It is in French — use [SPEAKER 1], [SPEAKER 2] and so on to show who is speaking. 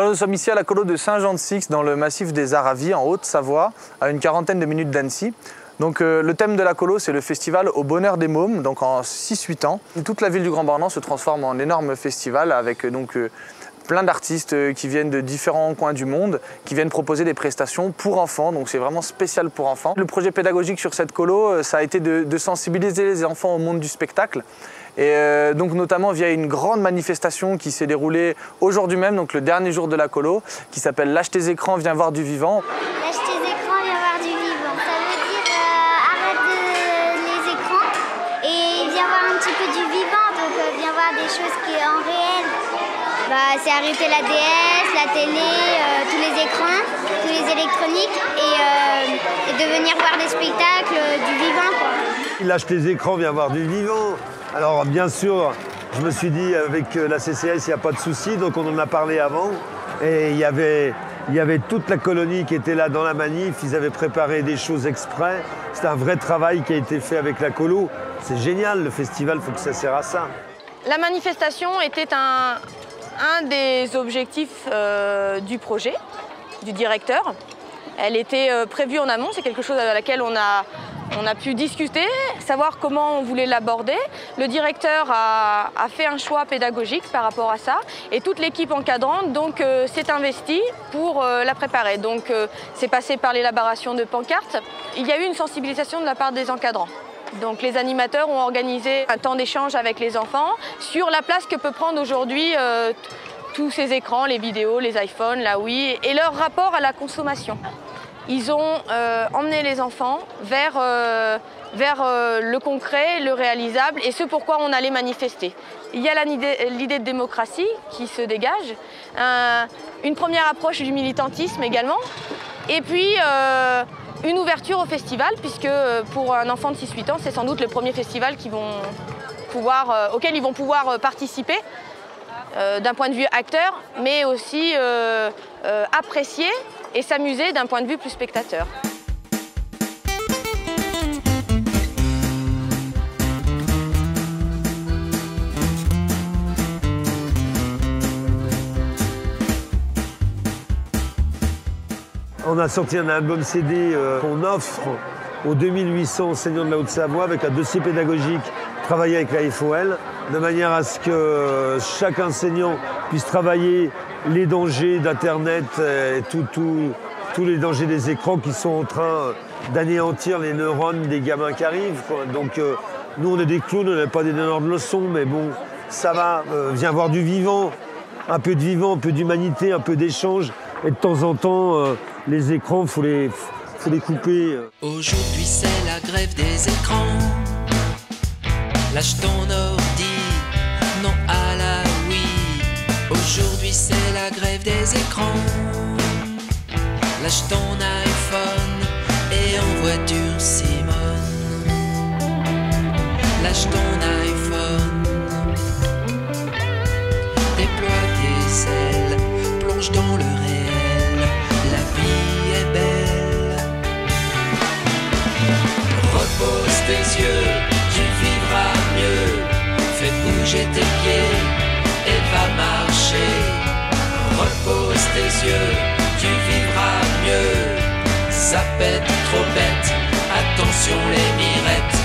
[SPEAKER 1] Alors nous sommes ici à la colo de Saint-Jean-de-Six dans le massif des Aravis en Haute-Savoie, à une quarantaine de minutes d'Annecy. Donc le thème de la colo, c'est le festival au bonheur des mômes, donc en 6-8 ans. Toute la ville du Grand Bornand se transforme en énorme festival avec plein d'artistes qui viennent de différents coins du monde, qui viennent proposer des prestations pour enfants, donc c'est vraiment spécial pour enfants. Le projet pédagogique sur cette colo, ça a été de sensibiliser les enfants au monde du spectacle. Et donc notamment via une grande manifestation qui s'est déroulée aujourd'hui même, donc le dernier jour de la colo, qui s'appelle « Lâche tes écrans, viens voir du vivant ».
[SPEAKER 2] Lâche tes écrans, viens voir du vivant. Ça veut dire arrête les écrans et viens voir un petit peu du vivant, donc viens voir des choses qui en réel. C'est arrêter la DS, la télé, tous les écrans, tous les électroniques et de venir voir des spectacles, du vivant, quoi.
[SPEAKER 3] Lâche tes écrans, viens voir du vivant. Alors bien sûr, je me suis dit avec la CCS, il n'y a pas de souci, donc on en a parlé avant. Et il y avait toute la colonie qui était là dans la manif, ils avaient préparé des choses exprès. C'est un vrai travail qui a été fait avec la colo. C'est génial, le festival, il faut que ça sert à ça.
[SPEAKER 4] La manifestation était un des objectifs du projet, du directeur. Elle était prévue en amont, c'est quelque chose à laquelle on a pu discuter, savoir comment on voulait l'aborder. Le directeur a fait un choix pédagogique par rapport à ça et toute l'équipe encadrante s'est investie pour la préparer. Donc c'est passé par l'élaboration de pancartes. Il y a eu une sensibilisation de la part des encadrants. Donc les animateurs ont organisé un temps d'échange avec les enfants sur la place que peut prendre aujourd'hui tous ces écrans, les vidéos, les iPhones, la Wii et leur rapport à la consommation. Ils ont emmené les enfants vers le concret, le réalisable et ce pourquoi on allait manifester. Il y a l'idée de démocratie qui se dégage, une première approche du militantisme également, et puis une ouverture au festival, puisque pour un enfant de 6-8 ans, c'est sans doute le premier festival auquel ils vont pouvoir participer d'un point de vue acteur, mais aussi apprécier et s'amuser d'un point de vue plus spectateur.
[SPEAKER 3] On a sorti un album CD qu'on offre aux 2800 enseignants de la Haute-Savoie avec un dossier pédagogique travaillé avec la FOL, de manière à ce que chaque enseignant puisse travailler les dangers d'Internet et tous les dangers des écrans qui sont en train d'anéantir les neurones des gamins qui arrivent, quoi. Donc nous on est des clowns, on n'a pas des donneurs de leçons, mais bon, ça va, viens voir du vivant, un peu d'humanité, un peu d'échange, et de temps en temps, les écrans, faut les couper.
[SPEAKER 5] Aujourd'hui c'est la grève des écrans. Lâche ton ordi, non à la Wii. Aujourd'hui c'est la grève des écrans. Lâche ton iPhone et en voiture Simone. Lâche ton iPhone, déploie tes ailes, plonge dans le réel, la vie est belle. Repose tes yeux, tu vivras mieux. Fais bouger tes pieds et va marcher. Repose tes yeux, tu vivras mieux. Ça pète trop bête, attention les mirettes.